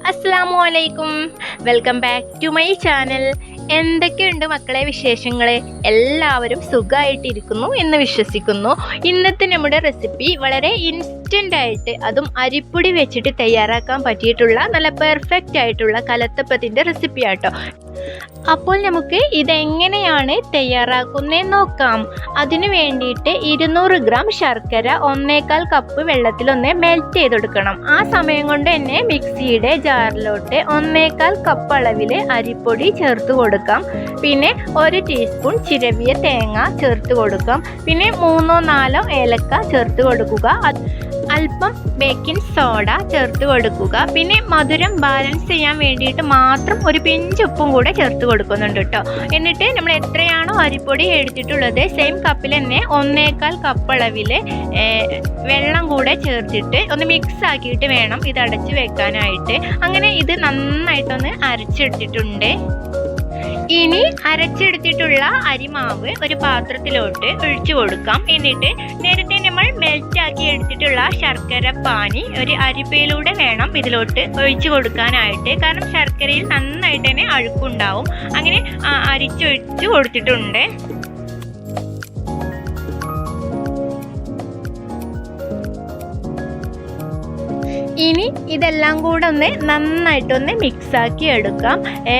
അസ്സലാമു welcome back to my channel. എന്തൊക്കെയുണ്ട് മക്കളെ വിശേഷങ്ങൾ? എല്ലാവരും സുഖമായിട്ടിരിക്കുന്നു എന്ന് വിശ്വസിക്കുന്നു. ഇന്നത്തെ നമ്മുടെ റെസിപ്പി വളരെ ഇൻസ്റ്റൻ്റ് ആയിട്ട്, അതും അരിപ്പൊടി വെച്ചിട്ട് തയ്യാറാക്കാൻ പറ്റിയിട്ടുള്ള നല്ല പെർഫെക്റ്റ് ആയിട്ടുള്ള കലത്തപ്പത്തിൻ്റെ റെസിപ്പി ആട്ടോ. അപ്പോൾ നമുക്ക് ഇതെങ്ങനെയാണ് തയ്യാറാക്കുന്നതെന്ന് നോക്കാം. അതിനു വേണ്ടിയിട്ട് 200 ഗ്രാം ശർക്കര 1/4 കപ്പ് വെള്ളത്തിലൊന്ന് മെൽറ്റ് ചെയ്തെടുക്കണം. ആ സമയം കൊണ്ട് തന്നെ മിക്സിയുടെ ജാറിലോട്ട് 1/4 കപ്പ് അളവിൽ അരിപ്പൊടി ചേർത്ത് കൊടുക്കാം. പിന്നെ 1 ടീസ്പൂൺ ചിരവിയ തേങ്ങ ചേർത്ത് കൊടുക്കാം. പിന്നെ 3-4 ഏലക്ക ചേർത്ത് കൊടുക്കുക. അല്പം ബേക്കിംഗ് സോഡ ചേർത്ത് കൊടുക്കുക. പിന്നെ മധുരം ബാലൻസ് ചെയ്യാൻ വേണ്ടിയിട്ട് മാത്രം ഒരു പിഞ്ച് ഉപ്പും കൂടെ ചേർത്ത് കൊടുക്കുന്നുണ്ട് കേട്ടോ. എന്നിട്ട് നമ്മൾ എത്രയാണോ അരിപ്പൊടി എടുത്തിട്ടുള്ളത് സെയിം കപ്പിൽ തന്നെ 1/4 കപ്പ് അളവിൽ വെള്ളം കൂടെ ചേർത്തിട്ട് ഒന്ന് മിക്സ് ആക്കിയിട്ട് വേണം ഇത് അടച്ച് വെക്കാനായിട്ട്. അങ്ങനെ ഇത് നന്നായിട്ടൊന്ന് അരച്ചെടുത്തിട്ടുണ്ട്. ഇനി അരച്ചെടുത്തിട്ടുള്ള അരിമാവ് ഒരു പാത്രത്തിലോട്ട് ഒഴിച്ചു കൊടുക്കാം. എന്നിട്ട് നേരത്തെ നമ്മൾ മെൽറ്റാക്കി എടുത്തിട്ടുള്ള ശർക്കര പാനി ഒരു അരിപ്പയിലൂടെ വേണം ഇതിലോട്ട് ഒഴിച്ചു കൊടുക്കാനായിട്ട്. കാരണം ശർക്കരയിൽ നന്നായിട്ട് തന്നെ അഴുക്കുണ്ടാവും. അങ്ങനെ അരിച്ചൊഴിച്ചു കൊടുത്തിട്ടുണ്ട്. ഇനി ഇതെല്ലാം കൂടെ ഒന്ന് നന്നായിട്ടൊന്ന് മിക്സാക്കി എടുക്കാം.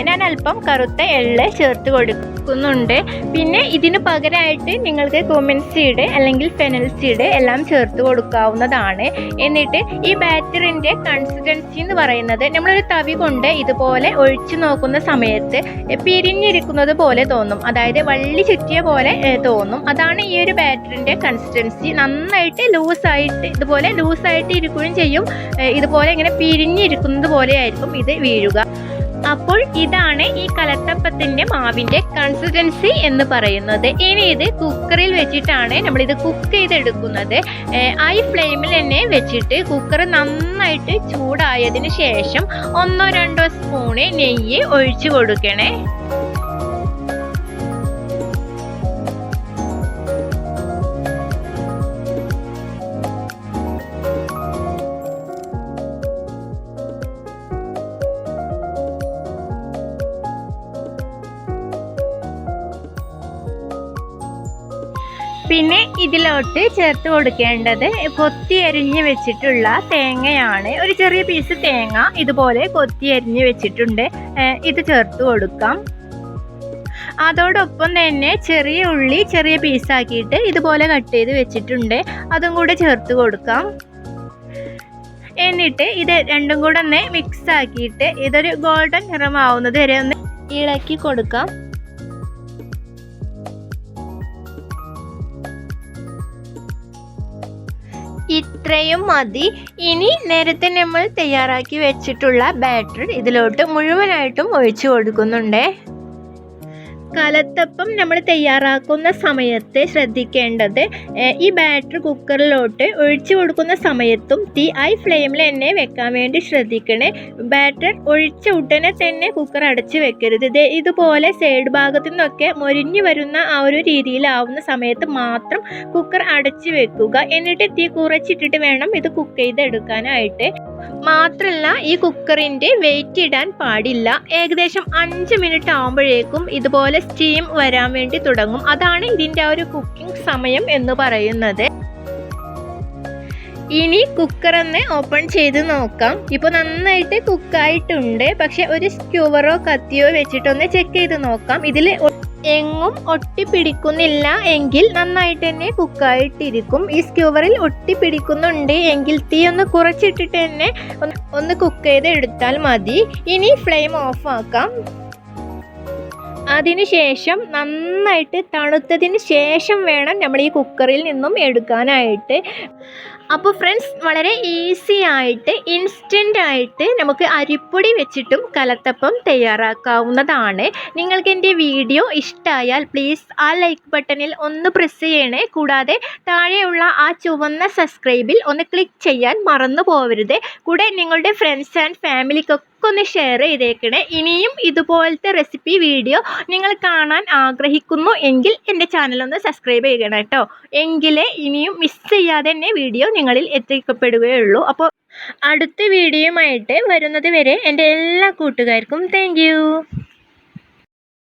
ഞാൻ അല്പം കറുത്ത എള്ള് ചേർത്ത് കൊടുക്കുന്നുണ്ട്. പിന്നെ ഇതിന് പകരമായിട്ട് നിങ്ങൾക്ക് കുമിൻ സീഡ് അല്ലെങ്കിൽ ഫെനൽ സീഡ് എല്ലാം ചേർത്ത് കൊടുക്കാവുന്നതാണ്. എന്നിട്ട് ഈ ബാറ്ററിൻ്റെ കൺസിസ്റ്റൻസി എന്ന് പറയുന്നത് നമ്മളൊരു തവി കൊണ്ട് ഇതുപോലെ ഒഴിച്ചു നോക്കുന്ന സമയത്ത് പിരിഞ്ഞിരിക്കുന്നത് പോലെ തോന്നും. അതായത് വള്ളി ചുറ്റിയ പോലെ തോന്നും. അതാണ് ഈ ഒരു ബാറ്ററിൻ്റെ കൺസിസ്റ്റൻസി. നന്നായിട്ട് ലൂസായിട്ട് ഇതുപോലെ ലൂസായിട്ട് ഇരിക്കുകയും ചെയ്യും. ഇതുപോലെ ഇങ്ങനെ പിരിഞ്ഞിരിക്കുന്നത് പോലെ ആയിരിക്കും ഇത് വീഴുക. അപ്പോൾ ഇതാണ് ഈ കലത്തപ്പത്തിൻ്റെ മാവിൻ്റെ കൺസിസ്റ്റൻസി എന്ന് പറയുന്നത്. ഇനി ഇത് കുക്കറിൽ വെച്ചിട്ടാണ് നമ്മളിത് കുക്ക് ചെയ്തെടുക്കുന്നത്. ഹൈ ഫ്ലെയിമിൽ തന്നെ വെച്ചിട്ട് കുക്കർ നന്നായിട്ട് ചൂടായതിന് ശേഷം 1-2 സ്പൂണ് നെയ്യ് ഒഴിച്ചു കൊടുക്കണേ. പിന്നെ ഇതിലോട്ട് ചേർത്ത് കൊടുക്കേണ്ടത് കൊത്തി അരിഞ്ഞ് വെച്ചിട്ടുള്ള തേങ്ങയാണ്. ഒരു ചെറിയ പീസ് തേങ്ങ ഇതുപോലെ കൊത്തി അരിഞ്ഞ് വെച്ചിട്ടുണ്ട്. ഇത് ചേർത്ത് കൊടുക്കാം. അതോടൊപ്പം തന്നെ ചെറിയ ഉള്ളി ചെറിയ പീസാക്കിയിട്ട് ഇതുപോലെ കട്ട് ചെയ്ത് വെച്ചിട്ടുണ്ട്. അതും കൂടെ ചേർത്ത് കൊടുക്കാം. എന്നിട്ട് ഇത് രണ്ടും കൂടെ ഒന്ന് മിക്സ് ആക്കിയിട്ട് ഇതൊരു ഗോൾഡൻ നിറമാവുന്നത് വരെ ഒന്ന് ഇളക്കി കൊടുക്കാം. ഇത്രയും മതി. ഇനി നേരത്തെ നമ്മൾ തയ്യാറാക്കി വെച്ചിട്ടുള്ള ബാറ്റർ ഇതിലോട്ട് മുഴുവനായിട്ടും ഒഴിച്ചു കൊടുക്കുന്നുണ്ട്. കലത്തപ്പം നമ്മൾ തയ്യാറാക്കുന്ന സമയത്ത് ശ്രദ്ധിക്കേണ്ടത് ഈ ബാറ്റർ കുക്കറിലോട്ട് ഒഴിച്ചു കൊടുക്കുന്ന സമയത്തും തീ ഹൈ ഫ്ലെയിമിൽ തന്നെ വെക്കാൻ വേണ്ടി ശ്രദ്ധിക്കണേ. ബാറ്റർ ഒഴിച്ച ഉടനെ തന്നെ കുക്കർ അടച്ച് വെക്കരുത്. ഇതുപോലെ സൈഡ് ഭാഗത്തു നിന്നൊക്കെ മൊരിഞ്ഞു വരുന്ന ആ ഒരു രീതിയിലാവുന്ന സമയത്ത് മാത്രം കുക്കർ അടച്ച് വെക്കുക. എന്നിട്ട് തീ കുറച്ചിട്ടിട്ട് വേണം ഇത് കുക്ക് ചെയ്തെടുക്കാനായിട്ട്. മാത്രമല്ല ഈ കുക്കറിൻ്റെ വെയിറ്റ് ഇടാൻ പാടില്ല. ഏകദേശം 5 മിനിറ്റ് ആകുമ്പോഴേക്കും ഇതുപോലെ സ്റ്റീം വരാൻ വേണ്ടി തുടങ്ങും. അതാണ് ഇതിൻ്റെ ഒരു കുക്കിംഗ് സമയം എന്ന് പറയുന്നത്. ഇനി കുക്കർ ഒന്ന് ഓപ്പൺ ചെയ്ത് നോക്കാം. ഇപ്പോൾ നന്നായിട്ട് കുക്കായിട്ടുണ്ട്. പക്ഷെ ഒരു സ്ക്യൂവറോ കത്തിയോ വെച്ചിട്ടൊന്ന് ചെക്ക് ചെയ്ത് നോക്കാം. ഇതിൽ എങ്ങും ഒട്ടിപ്പിടിക്കുന്നില്ല എങ്കിൽ നന്നായിട്ട് തന്നെ കുക്കായിട്ടിരിക്കും. ഈ സ്ക്യൂവറിൽ ഒട്ടിപ്പിടിക്കുന്നുണ്ട് എങ്കിൽ തീ ഒന്ന് കുറച്ചിട്ടിട്ട് തന്നെ ഒന്ന് കുക്ക് ചെയ്ത് എടുത്താൽ മതി. ഇനി ഫ്ലെയിം ഓഫ് ആക്കാം. അതിനുശേഷം നന്നായിട്ട് തണുത്തതിന് ശേഷം വേണം നമ്മൾ ഈ കുക്കറിൽ നിന്നും എടുക്കാനായിട്ട്. അപ്പോൾ ഫ്രണ്ട്സ്, വളരെ ഈസി ആയിട്ട് ഇൻസ്റ്റൻ്റ് ആയിട്ട് നമുക്ക് അരിപ്പൊടി വെച്ചിട്ടും കലത്തപ്പം തയ്യാറാക്കാവുന്നതാണ്. നിങ്ങൾക്ക് എൻ്റെ വീഡിയോ ഇഷ്ടമായാൽ പ്ലീസ് ആ ലൈക്ക് ബട്ടണിൽ ഒന്ന് പ്രസ് ചെയ്യണേ. കൂടാതെ താഴെയുള്ള ആ ചുവന്ന സബ്സ്ക്രൈബിൽ ഒന്ന് ക്ലിക്ക് ചെയ്യാൻ മറന്നു പോകരുത്. കൂടെ നിങ്ങളുടെ ഫ്രണ്ട്സ് ആൻഡ് ഫാമിലിക്കൊക്കെ ഒന്ന് ഷെയർ ചെയ്തേക്കണേ. ഇനിയും ഇതുപോലത്തെ റെസിപ്പി വീഡിയോ നിങ്ങൾ കാണാൻ ആഗ്രഹിക്കുന്നു എങ്കിൽ എൻ്റെ ചാനലൊന്ന് സബ്സ്ക്രൈബ് ചെയ്യണം കേട്ടോ. എങ്കിലേ ഇനിയും മിസ് ചെയ്യാതെ തന്നെ വീഡിയോ നിങ്ങളിൽ എത്തിക്കപ്പെടുകയുള്ളൂ. അപ്പോൾ അടുത്ത വീഡിയോയുമായിട്ട് വരുന്നത് വരെ എൻ്റെ എല്ലാ കൂട്ടുകാർക്കും താങ്ക്